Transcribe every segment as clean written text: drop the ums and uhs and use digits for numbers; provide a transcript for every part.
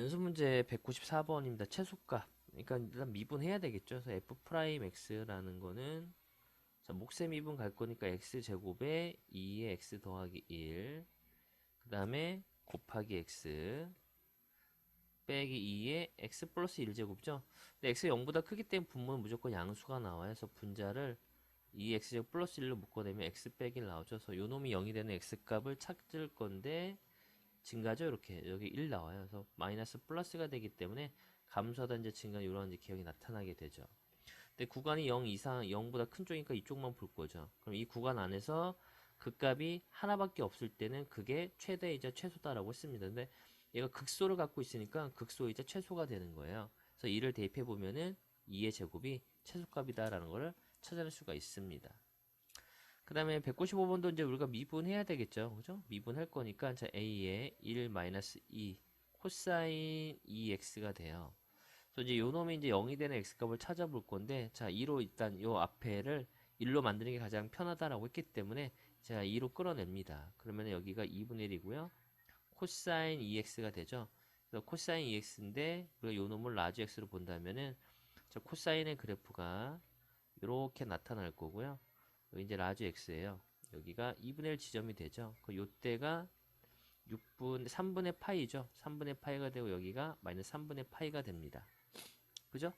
연습 문제 194번입니다. 최소값. 그러니까 일단 미분해야 되겠죠. 그래서 f 프라임 x라는 거는 자, 몫의 미분 갈 거니까 x 제곱에 2의 x 더하기 1. 그다음에 곱하기 x 빼기 2의 x 플러스 1제곱죠. 근데 x가 0보다 크기 때문에 분모는 무조건 양수가 나와요. 그래서 분자를 2x제곱 플러스 1로 묶어내면 x 빼기 1 나오죠. 그래서 요 놈이 0이 되는 x값을 찾을 건데 증가죠. 이렇게 여기 1 나와요. 그래서 마이너스 플러스가 되기 때문에 감소하다 이제 증가 이런 이제 기억이 나타나게 되죠. 근데 구간이 0 이상 0보다 큰 쪽이니까 이쪽만 볼 거죠. 그럼 이 구간 안에서 그 값이 하나밖에 없을 때는 그게 최대이자 최소다라고 했습니다. 근데 얘가 극소를 갖고 있으니까 극소이자 최소가 되는 거예요. 그래서 이를 대입해 보면은 2의 제곱이 최소값이다라는 것을 찾아낼 수가 있습니다. 그 다음에 195번도 이제 우리가 미분해야 되겠죠. 그죠? 미분할 거니까 자, a의 1-2 코사인 2x가 돼요. 그래서 이제 요 놈이 이제 0이 되는 x값을 찾아볼 건데 자, 2로 일단 요 앞에를 1로 만드는 게 가장 편하다라고 했기 때문에 제가 2로 끌어냅니다. 그러면 여기가 2분의 1이고요. 코사인 2x가 되죠. 그래서 코사인 2x인데 우리가 요 놈을 라지 x로 본다면은 저 코사인의 그래프가 이렇게 나타날 거고요. 여기 이제 라지 x예요. 여기가 2분의 1 지점이 되죠. 그 요때가 3분의 파이죠. 3분의 파이가 되고 여기가 마이너스 3분의 파이가 됩니다. 그죠?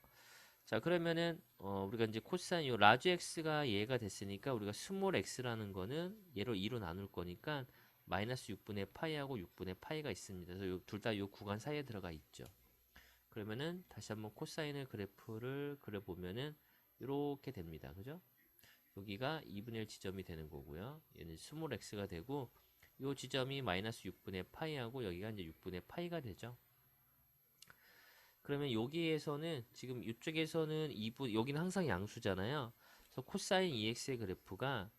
자, 그러면은 우리가 이제 코사인 요 라지 x가 얘가 됐으니까 우리가 스몰 x라는 거는 얘로 2로 나눌 거니까 마이너스 6분의 파이하고 6분의 파이가 있습니다. 그래서 둘 다 요 구간 사이에 들어가 있죠. 그러면은 다시 한번 코사인의 그래프를 그려보면은 이렇게 됩니다. 그죠? 여기가 2분의 1 지점이 되는 거고요. 얘는 스몰 x가 되고 이 지점이 마이너스 6분의 파이하고 여기가 이제 6분의 파이가 되죠. 그러면 여기에서는 지금 이쪽에서는 2분 여기는 항상 양수잖아요. 그래서 코사인 2x의 그래프가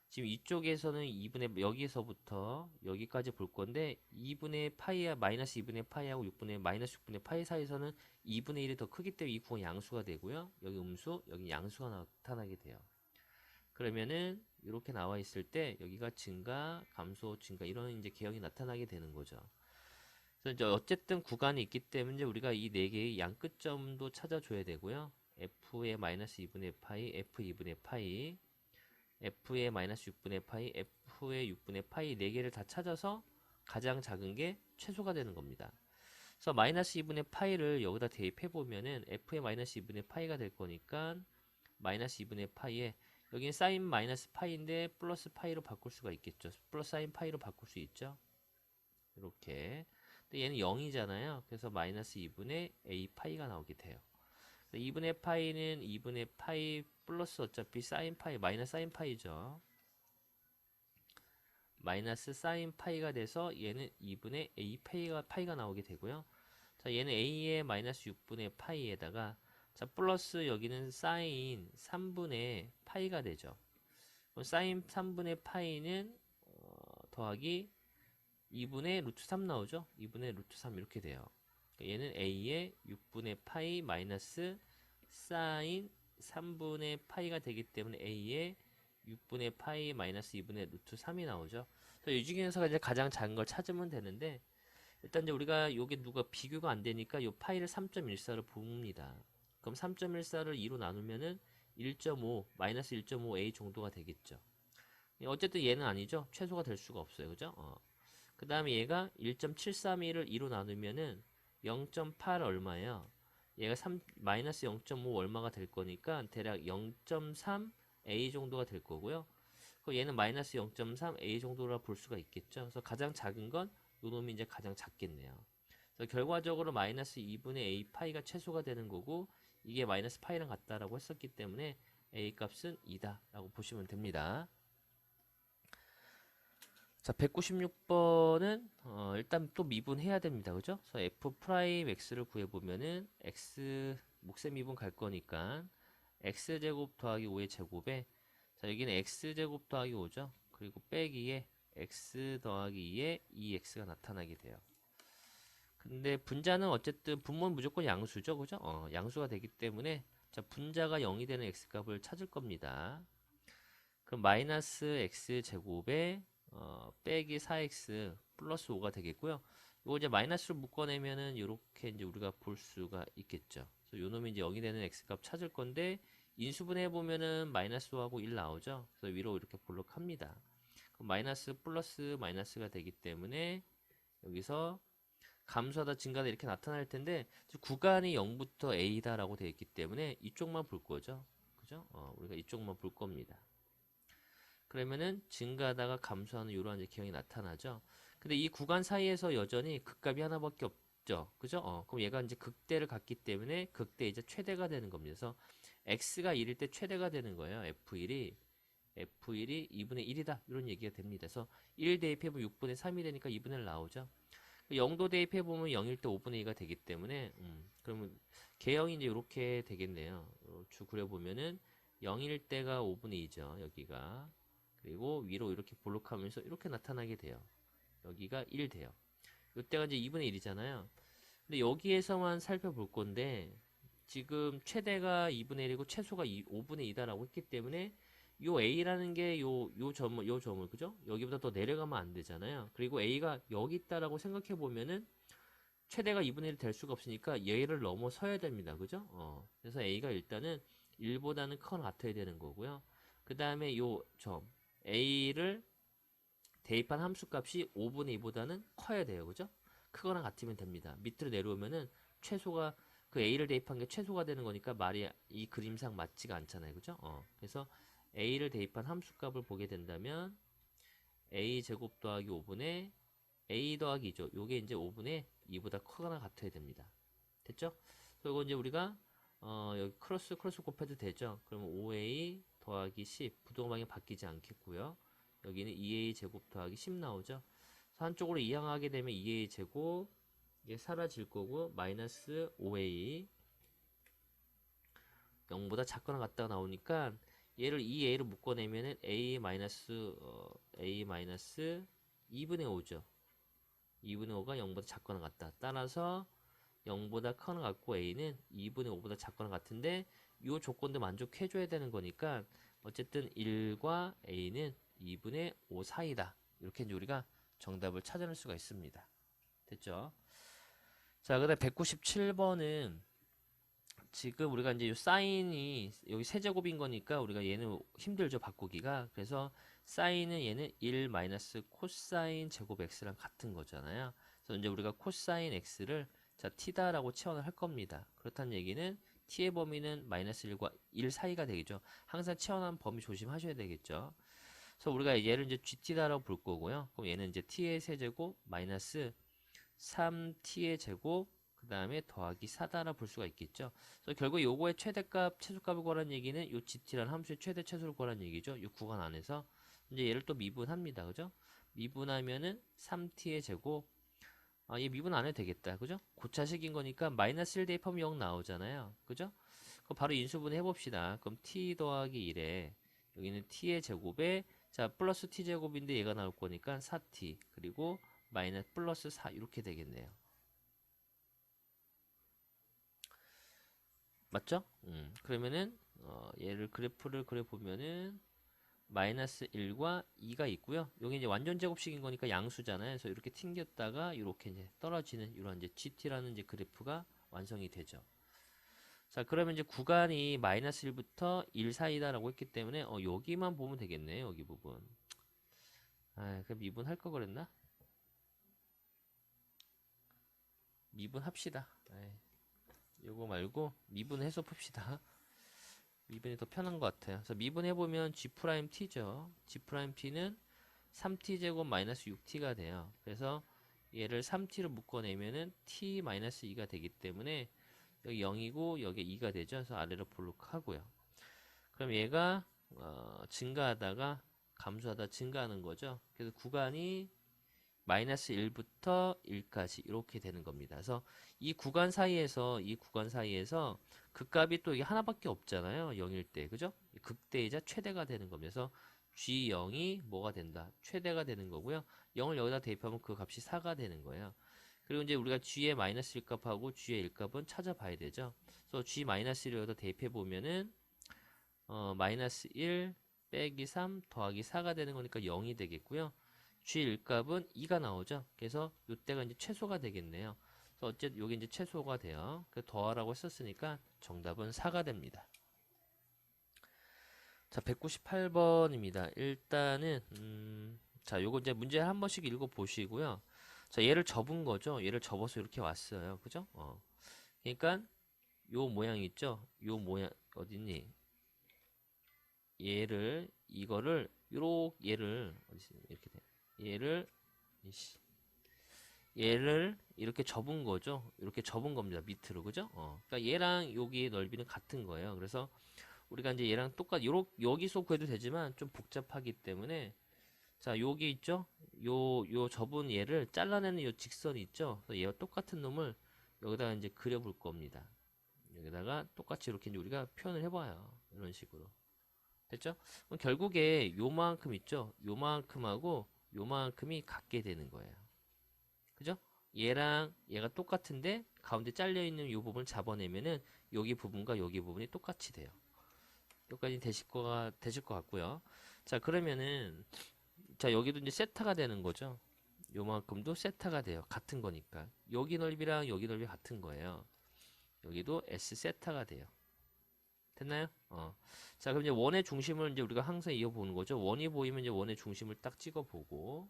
지금 이쪽에서는 2분의 여기서부터 여기까지 볼 건데 2분의 파이야 마이너스 2분의 파이하고 6분의 마이너스 6분의 파이 사이에서는 2분의 1이 더 크기 때문에 이 구간 양수가 되고요. 여기 음수, 여기 양수가 나타나게 돼요. 그러면은 이렇게 나와 있을 때 여기가 증가, 감소, 증가 이런 이제 개형이 나타나게 되는 거죠. 그래서 이제 어쨌든 구간이 있기 때문에 우리가 이 네 개의 양끝점도 찾아줘야 되고요. f의 마이너스 2분의 파이, f 2분의 파이, f의 마이너스 6분의 파이, f의 6분의 파이 네 개를 다 찾아서 가장 작은 게 최소가 되는 겁니다. 그래서 마이너스 2분의 파이를 여기다 대입해 보면은 f의 마이너스 2분의 파이가 될 거니까 마이너스 2분의 파이에 여기는 사인 마이너스 파이인데 플러스 파이로 바꿀 수가 있겠죠. 플러스 사인 파이로 바꿀 수 있죠. 이렇게. 근데 얘는 0이잖아요. 그래서 마이너스 2분의 a 파이가 나오게 돼요. 2분의 파이는 2분의 파이 플러스 어차피 사인 파이 마이너스 사인 파이죠. 마이너스 사인 파이가 돼서 얘는 2분의 a 파이가 나오게 되고요. 자, 얘는 a의 마이너스 6분의 파이에다가 자, 플러스 여기는 사인 3분의 파이가 되죠. 그럼 사인 3분의 파이는 더하기 2분의 루트 3 나오죠? 2분의 루트 3 이렇게 돼요. 그러니까 얘는 a의 6분의 파이 마이너스 사인 3분의 파이가 되기 때문에 a의 6분의 파이 마이너스 2분의 루트 3이 나오죠. 그래서 이 중에서 이제 가장 작은 걸 찾으면 되는데 일단 이제 우리가 요게 누가 비교가 안 되니까 요 파이를 3.14로 봅니다. 그럼 3.14를 2로 나누면은 1.5 마이너스 1.5a 정도가 되겠죠. 어쨌든 얘는 아니죠. 최소가 될 수가 없어요. 그죠? 그 다음에 얘가 1.732를 2로 나누면은 0.8 얼마예요? 얘가 마이너스 0.5 얼마가 될 거니까 대략 0.3a 정도가 될 거고요. 얘는 마이너스 0.3a 정도라 볼 수가 있겠죠. 그래서 가장 작은 건 요 놈이 이제 가장 작겠네요. 그래서 결과적으로 마이너스 2분의 a 파이가 최소가 되는 거고 이게 마이너스 파이랑 같다라고 했었기 때문에 a 값은 2다 라고 보시면 됩니다. 자, 196번은 일단 또 미분해야 됩니다. 그죠? 그래서 f 프라임 x를 구해보면은 x 몫의 미분 갈 거니까 x제곱 더하기 5의 제곱에 자, 여기는 x제곱 더하기 5죠. 그리고 빼기에 x 더하기 2에 2x가 나타나게 돼요. 근데 분자는 어쨌든 분모는 무조건 양수죠. 그죠? 양수가 되기 때문에 자, 분자가 0이 되는 x값을 찾을 겁니다. 그럼 마이너스 x제곱에 빼기 4x 플러스 5가 되겠고요. 이거 이제 마이너스로 묶어내면은 이렇게 이제 우리가 볼 수가 있겠죠. 그래서 요 놈이 이제 0이 되는 x값 찾을 건데 인수분해 보면은 마이너스 5하고 1 나오죠. 그래서 위로 이렇게 볼록합니다. 그럼 마이너스 플러스 마이너스가 되기 때문에 여기서 감소하다 증가하다 이렇게 나타날 텐데 구간이 0부터 a다라고 되어 있기 때문에 이쪽만 볼 거죠. 그죠? 우리가 이쪽만 볼 겁니다. 그러면은 증가하다가 감소하는 이러한 이제 기형이 나타나죠. 근데 이 구간 사이에서 여전히 극값이 하나밖에 없죠. 그죠? 그럼 얘가 이제 극대를 갖기 때문에 극대이자 최대가 되는 겁니다. 그래서 x가 1일 때 최대가 되는 거예요. f1이 2분의 1이다. 이런 얘기가 됩니다. 그래서 1 대입해보면 6분의 3이 되니까 2분의 1 나오죠. 0도 대입해보면 0일 때 5분의 2가 되기 때문에 그러면 개형이 이제 이렇게 되겠네요. 쭉 그려보면은 0일 때가 5분의 2죠. 여기가. 그리고 위로 이렇게 볼록하면서 이렇게 나타나게 돼요. 여기가 1 돼요. 이때가 이제 2분의 1이잖아요. 근데 여기에서만 살펴볼 건데 지금 최대가 2분의 1이고 최소가 5분의 2다라고 했기 때문에 요 A라는 게 요 점을 그죠? 여기보다 더 내려가면 안 되잖아요. 그리고 A가 여기 있다라고 생각해 보면은 최대가 2분의 1이 될 수가 없으니까 얘를 넘어서야 됩니다. 그죠? 그래서 A가 일단은 1보다는 크거나 같아야 되는 거고요. 그 다음에 요 점 A를 대입한 함수값이 5분의 2보다는 커야 돼요. 그죠? 크거나 같으면 됩니다. 밑으로 내려오면은 최소가 그 A를 대입한 게 최소가 되는 거니까 말이 이 그림상 맞지가 않잖아요. 그죠? 그래서 A를 대입한 함수값을 보게 된다면 A 제곱 더하기 5분의 A 더하기 2죠. 요게 이제 5분의 2보다 크거나 같아야 됩니다. 됐죠? 그리고 이제 우리가 여기 크로스 곱해도 되죠. 그러면 5A 더하기 10 부동방이 바뀌지 않겠고요. 여기는 2A 제곱 더하기 10 나오죠. 그래서 한쪽으로 이항하게 되면 2A 제곱 이게 사라질 거고 마이너스 5A 0보다 작거나 같다가 나오니까 얘를 이 A를 묶어내면은 A 마이너스 A 마이너스 2분의 5죠. 2분의 5가 0보다 작거나 같다. 따라서 0보다 크거나 같고 A는 2분의 5보다 작거나 같은데 이 조건도 만족해줘야 되는 거니까 어쨌든 1과 A는 2분의 5 사이다. 이렇게 이제 우리가 정답을 찾아낼 수가 있습니다. 됐죠? 자, 그다음 197번은 지금 우리가 이제 이 사인이 여기 세제곱인 거니까 우리가 얘는 힘들죠 바꾸기가. 그래서 사인은 얘는 1 마이너스 코사인 제곱 x랑 같은 거잖아요. 그래서 이제 우리가 코사인 x를 자 t다라고 치환을 할 겁니다. 그렇다는 얘기는 t의 범위는 마이너스 1과 1 사이가 되겠죠. 항상 치환한 범위 조심하셔야 되겠죠. 그래서 우리가 얘를 이제 gt다라고 볼 거고요. 그럼 얘는 이제 t의 세제곱 마이너스 3t의 제곱 그 다음에 더하기 4다라 볼 수가 있겠죠. 그래서 결국 요거의 최대값, 최소값을 구하라는 얘기는 요 gt라는 함수의 최대 최소를 구하라는 얘기죠. 요 구간 안에서 이제 얘를 또 미분합니다. 그죠? 미분하면은 3t의 제곱 얘 미분 안 해도 되겠다. 그죠? 고차식인 거니까 마이너스 1 대입하면 0 나오잖아요. 그죠? 그럼 바로 인수분 해봅시다. 그럼 t 더하기 1에 여기는 t의 제곱에 자 플러스 t 제곱인데 얘가 나올 거니까 4t 그리고 마이너스 플러스 4 이렇게 되겠네요. 맞죠? 그러면은 얘를 그래프를 그려보면은 마이너스 1과 2가 있고요. 여기 이제 완전 제곱식인 거니까 양수잖아요. 그래서 이렇게 튕겼다가 이렇게 이제 떨어지는 이런 이제 GT라는 이제 그래프가 완성이 되죠. 자, 그러면 이제 구간이 마이너스 1부터 1 사이다라고 했기 때문에 여기만 보면 되겠네요. 여기 부분. 그 미분할 거 그랬나? 미분합시다. 요거 말고 미분해서 풉시다. 미분이 더 편한 것 같아요. 그래서 미분해보면 G'T죠. G'T는 3T제곱 마이너스 6T가 돼요. 그래서 얘를 3T로 묶어내면은 T-2가 되기 때문에 여기 0이고 여기 2가 되죠. 그래서 아래로 볼록하고요. 그럼 얘가 증가하다가 감소하다 증가하는 거죠. 그래서 구간이 마이너스 1부터 1까지 이렇게 되는 겁니다. 그래서 이 구간 사이에서 극값이 또 이게 하나밖에 없잖아요. 0일 때. 그죠? 극대이자 최대가 되는 겁니다. 그래서 G0이 뭐가 된다? 최대가 되는 거고요. 0을 여기다 대입하면 그 값이 4가 되는 거예요. 그리고 이제 우리가 G의 마이너스 1값하고 G의 1값은 찾아봐야 되죠. 그래서 G 마이너스 1을 여기다 대입해 보면은 마이너스 1 빼기 3 더하기 4가 되는 거니까 0이 되겠고요. G1값은 2가 나오죠. 그래서 이때가 이제 최소가 되겠네요. 그래서 어쨌든 요게 이제 최소가 돼요. 그래서 더하라고 했었으니까 정답은 4가 됩니다. 자, 198번입니다. 일단은 자, 요거 이제 문제 한 번씩 읽어 보시고요. 자, 얘를 접은 거죠. 얘를 접어서 이렇게 왔어요. 그죠? 그러니까 요 모양 있죠? 요 모양 어딨니? 얘를 이거를 요렇게 얘를 어디 있어? 이렇게 돼. 얘를 이씨, 얘를 이렇게 접은 거죠. 이렇게 접은 겁니다. 밑으로. 그죠? 그러니까 얘랑 여기 넓이는 같은 거예요. 그래서 우리가 이제 얘랑 똑같 요렇게 여기서 구해도 되지만 좀 복잡하기 때문에 자, 여기 있죠? 요 접은 얘를 잘라내는 요 직선이 있죠? 그래서 얘와 똑같은 놈을 여기다가 이제 그려볼 겁니다. 여기다가 똑같이 이렇게 이제 우리가 표현을 해봐요. 이런 식으로. 됐죠? 그럼 결국에 요만큼 있죠? 요만큼하고 요만큼이 같게 되는 거예요. 그죠? 얘랑 얘가 똑같은데 가운데 잘려있는 요 부분을 잡아내면은 여기 부분과 여기 부분이 똑같이 돼요. 여기까지 되실 것 같고요. 자, 그러면은 자, 여기도 이제 세타가 되는 거죠. 요만큼도 세타가 돼요. 같은 거니까. 여기 넓이랑 여기 넓이 같은 거예요. 여기도 S 세타가 돼요. 됐나요? 자, 그럼 이제 원의 중심을 이제 우리가 항상 이어보는 거죠. 원이 보이면 이제 원의 중심을 딱 찍어보고,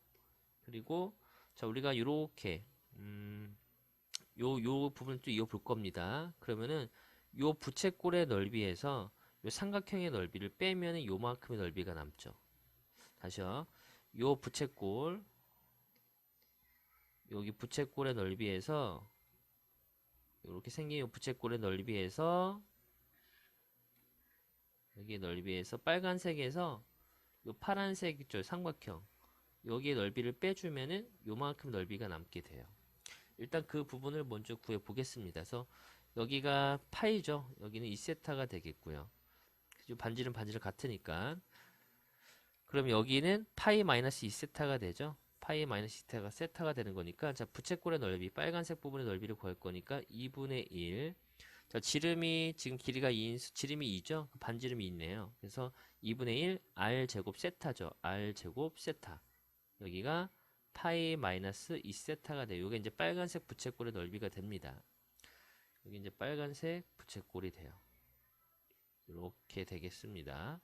그리고 자, 우리가 요렇게 요 부분을 또 이어볼 겁니다. 그러면은 요 부채꼴의 넓이에서 요 삼각형의 넓이를 빼면은 요만큼의 넓이가 남죠. 다시요. 요 부채꼴 여기 부채꼴의 넓이에서 이렇게 생긴 요 부채꼴의 넓이에서 여기 넓이에서 빨간색에서 요 파란색 있죠 삼각형 여기의 넓이를 빼주면은 요만큼 넓이가 남게 돼요. 일단 그 부분을 먼저 구해 보겠습니다. 그래서 여기가 파이죠. 여기는 2세타가 되겠고요. 반지름 같으니까. 그럼 여기는 파이 마이너스 2세타가 되죠. 파이 마이너스 2세타가 세타가 되는 거니까 자 부채꼴의 넓이 빨간색 부분의 넓이를 구할 거니까 2분의 1. 자 지름이 지금 길이가 2인 지름이 2죠. 반지름이 있네요. 그래서 2분의 1 r 제곱 세타죠. r 제곱 세타. 여기가 파이 마이너스 2세타가 돼요. 이게 이제 빨간색 부채꼴의 넓이가 됩니다. 여기 이제 빨간색 부채꼴이 돼요. 이렇게 되겠습니다.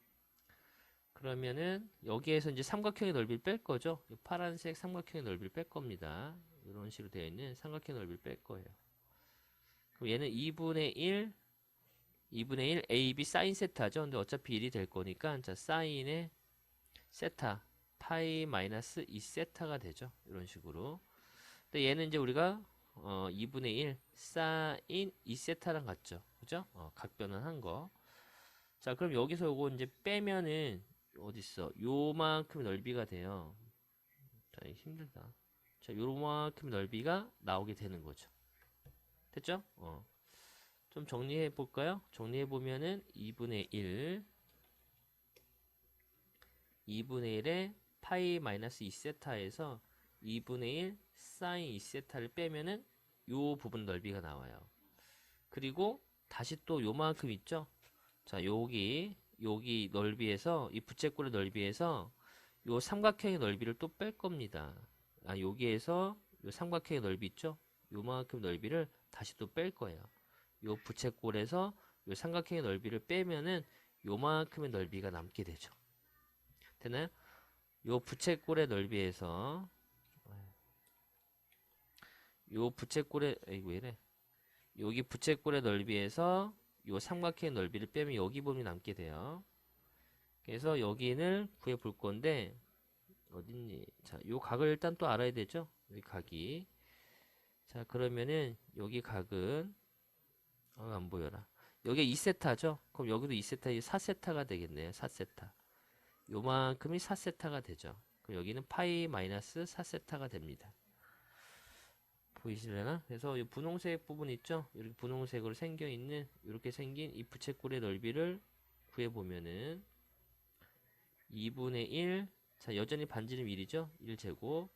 그러면은 여기에서 이제 삼각형의 넓이를 뺄 거죠. 파란색 삼각형의 넓이를 뺄 겁니다. 이런 식으로 되어 있는 삼각형의 넓이를 뺄 거예요. 그럼 얘는 2분의 1 AB 사인 세타죠. 근데 어차피 1이 될 거니까 자 사인의 세타 파이 마이너스 2세타가 되죠. 이런 식으로. 근데 얘는 이제 우리가 2분의 1 사인 2세타랑 같죠. 그죠? 각변환한 거. 자, 그럼 여기서 요거 이제 빼면은 어딨어? 요만큼 넓이가 돼요. 자, 힘들다. 자, 요만큼 넓이가 나오게 되는 거죠. 됐죠? 좀 정리해 볼까요? 정리해 보면은 2분의 1에 파이 마이너스 2세타에서 2분의 1 사인 2세타를 빼면은 요 부분 넓이가 나와요. 그리고 다시 또 요만큼 있죠? 자, 여기 넓이에서 이 부채꼴의 넓이에서 요 삼각형의 넓이를 또 뺄 겁니다. 여기에서 요 삼각형의 넓이 있죠? 요만큼 넓이를 다시 또 뺄 거예요. 요 부채꼴에서 요 삼각형의 넓이를 빼면은 요만큼의 넓이가 남게 되죠. 되나요? 요 부채꼴의 넓이에서 요 부채꼴의 에이 왜 이래? 여기 부채꼴의 넓이에서 요 삼각형의 넓이를 빼면 여기 부분이 남게 돼요. 그래서 여기는 구해 볼 건데 어딨니? 자, 요 각을 일단 또 알아야 되죠? 여기 각이. 자, 그러면은 여기 각은 안 보여라. 여기 2세타죠? 그럼 여기도 2세타, 4세타가 되겠네요. 4세타. 요만큼이 4세타가 되죠. 그럼 여기는 파이 마이너스 4세타가 됩니다. 보이시려나? 그래서 이 분홍색 부분 있죠? 이렇게 분홍색으로 생겨 있는 이렇게 생긴 이 부채꼴의 넓이를 구해 보면은 2분의 1. 자, 여전히 반지름 1이죠? 1제곱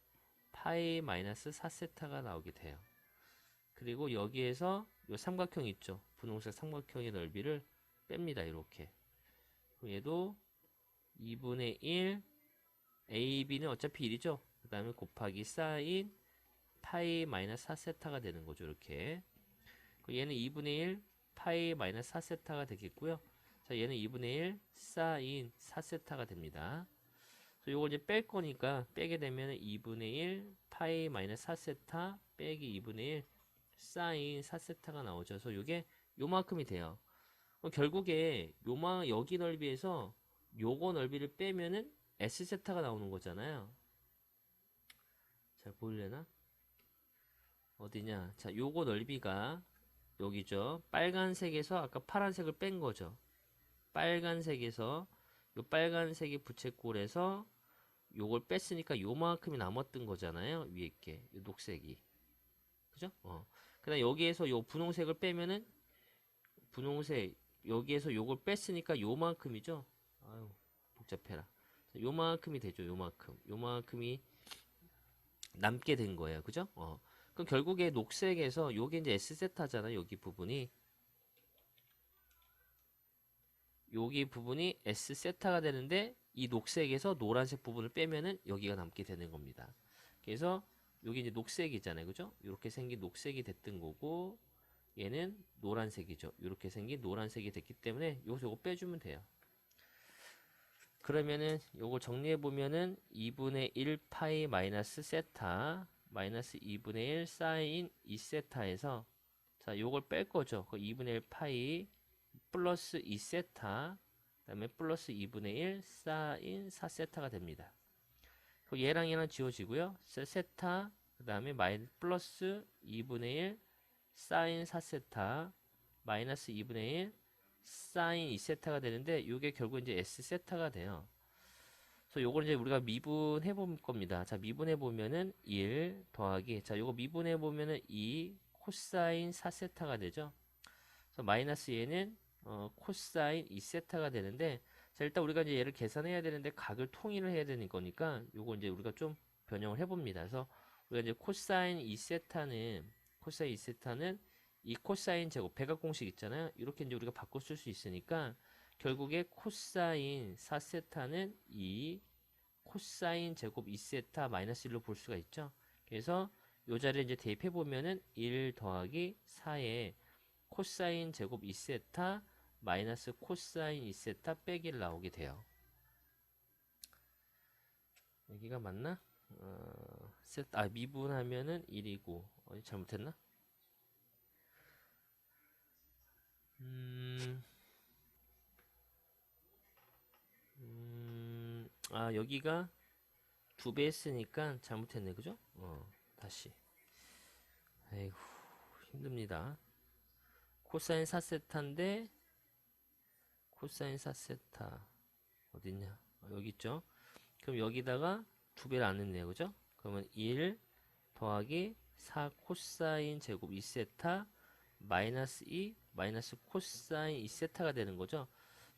파이 마이너스 4세타가 나오게 돼요. 그리고 여기에서 이 삼각형 있죠? 분홍색 삼각형의 넓이를 뺍니다. 이렇게. 그럼 얘도 2분의 1 AB는 어차피 1이죠? 다음에 곱하기 사인 파이 마이너스 4세타가 되는 거죠. 이렇게. 얘는 2분의 1 파이 마이너스 4세타가 되겠고요. 자, 얘는 2분의 1 사인 4세타가 됩니다. 그래서 요걸 이제 뺄 거니까 빼게 되면 2분의 1 파이 마이너스 4세타 빼기 2분의 1 사인 4세타가 나오죠. 그래서 요게 요만큼이 돼요. 결국에 여기 넓이에서 요거 넓이를 빼면은 S세타가 나오는 거잖아요. 잘 보이려나? 어디냐? 자, 요거 넓이가 여기죠. 빨간색에서 아까 파란색을 뺀 거죠. 빨간색에서 요 빨간색이 부채꼴에서 요걸 뺐으니까 요만큼이 남았던 거잖아요. 위에 게 요 녹색이. 그죠? 그다음 여기에서 요 분홍색을 빼면은 분홍색 여기에서 요걸 뺐으니까 요만큼이죠. 아유, 복잡해라. 요만큼이 되죠. 요만큼이 남게 된 거예요. 그죠? 그럼 결국에 녹색에서 요게 이제 S세타잖아요. 여기 부분이 S세타가 되는데 이 녹색에서 노란색 부분을 빼면은 여기가 남게 되는 겁니다. 그래서 여기 이제 녹색이잖아요. 그죠? 이렇게 생긴 녹색이 됐던 거고 얘는 노란색이죠. 이렇게 생긴 노란색이 됐기 때문에 여기서 요거 빼주면 돼요. 그러면은 요거 정리해 보면은 2분의 1 파이 마이너스 세타 마이너스 2분의 1 사인 2세타에서 자 요걸 뺄 거죠. 그 2분의 1 파이 플러스 2세타 그 다음에 플러스 2분의 1 사인 4세타가 됩니다. 얘랑 얘랑 지워지고요. 세타 그 다음에 플러스 2분의 1 사인 4세타 마이너스 2분의 1 사인 2세타가 되는데 이게 결국 이제 S세타가 돼요. 그래서 요걸 이제 우리가 미분해 볼 겁니다. 자, 미분해 보면은 1 더하기 자, 요거 미분해 보면은 2 코사인 4세타가 되죠. 그래서 마이너스 얘는 코사인 2세타가 되는데 자, 일단 우리가 이제 얘를 계산해야 되는데 각을 통일을 해야 되는 거니까 요거 이제 우리가 좀 변형을 해 봅니다. 그래서 우리가 이제 코사인 2세타는 이 코사인 제곱 백악공식 있잖아요. 이렇게 이제 우리가 바꿔 쓸 수 있으니까 결국에 코사인 4세타는 2 코사인 제곱 2세타 마이너스 1로 볼 수가 있죠. 그래서 요 자리에 이제 대입해 보면은 1 더하기 4에 코사인 제곱 2세타 마이너스 코사인 2세타 빼기 1 나오게 돼요. 여기가 맞나? 미분하면은 1이고 잘못했나? 여기가 2배 했으니까 잘못했네. 그죠? 다시. 에이구, 힘듭니다. 코사인 4세타인데, 코사인 4세타. 어딨냐? 여기 있죠? 그럼 여기다가 2배를 안 했네요. 그죠? 그러면 1 더하기 4 코사인 제곱 2세타 마이너스 2 마이너스 코사인 2세타가 되는 거죠.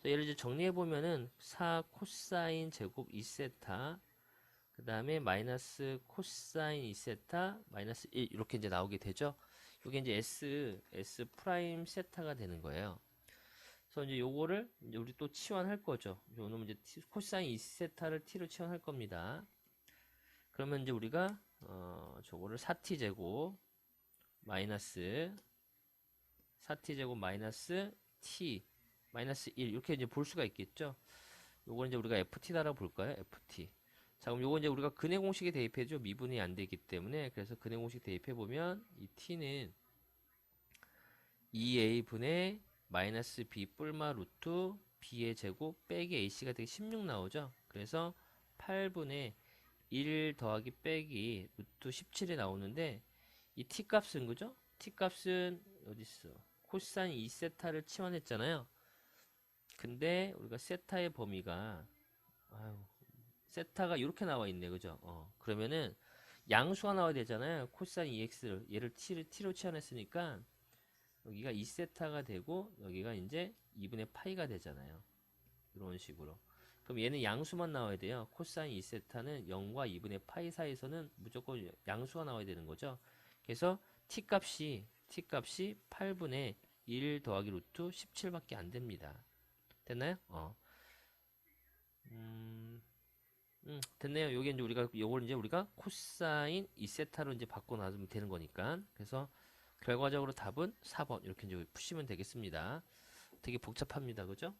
예를 들어 정리해 보면은 4 코사인 제곱 2세타 그 다음에 마이너스 코사인 2세타 마이너스 1 이렇게 이제 나오게 되죠. 이게 이제 S 프라임 세타가 되는 거예요. 그래서 이제 요거를 이제 우리 또 치환할 거죠. 요놈은 이제 코사인 2세타를 t로 치환할 겁니다. 그러면 이제 우리가 저거를 4t 제곱 마이너스 4t 제곱 마이너스 t 마이너스 1 이렇게 이제 볼 수가 있겠죠. 요걸 이제 우리가 ft라고 볼까요? ft. 자, 그럼 요거 이제 우리가 근해 공식에 대입해줘. 미분이 안 되기 때문에. 그래서 근해 공식 대입해 보면 이 t는 2a분의 마이너스 b 뿔마 루트 b의 제곱 빼기 ac가 되게 16 나오죠. 그래서 8분의 1 더하기 빼기 루트 17이 나오는데 이 t 값은 그죠? t 값은 어디 있어? 코사인 2세타를 치환했잖아요. 근데 우리가 세타의 범위가 세타가 이렇게 나와 있네. 그죠? 그러면은 양수가 나와야 되잖아요. 코사인 2x를 얘를 t로 치환했으니까 여기가 2세타가 되고 여기가 이제 2분의 파이가 되잖아요. 이런 식으로. 그럼 얘는 양수만 나와야 돼요. 코사인 2세타는 0과 2분의 파이 사이에서는 무조건 양수가 나와야 되는 거죠. 그래서 t값이 8분의 1 더하기 루트 17밖에 안 됩니다. 됐나요? 됐네요. 요게 이제 우리가 요걸 이제 우리가 코사인 2세타로 이제 바꿔 놔두면 되는 거니까. 그래서 결과적으로 답은 4번 이렇게 이제 푸시면 되겠습니다. 되게 복잡합니다. 그죠?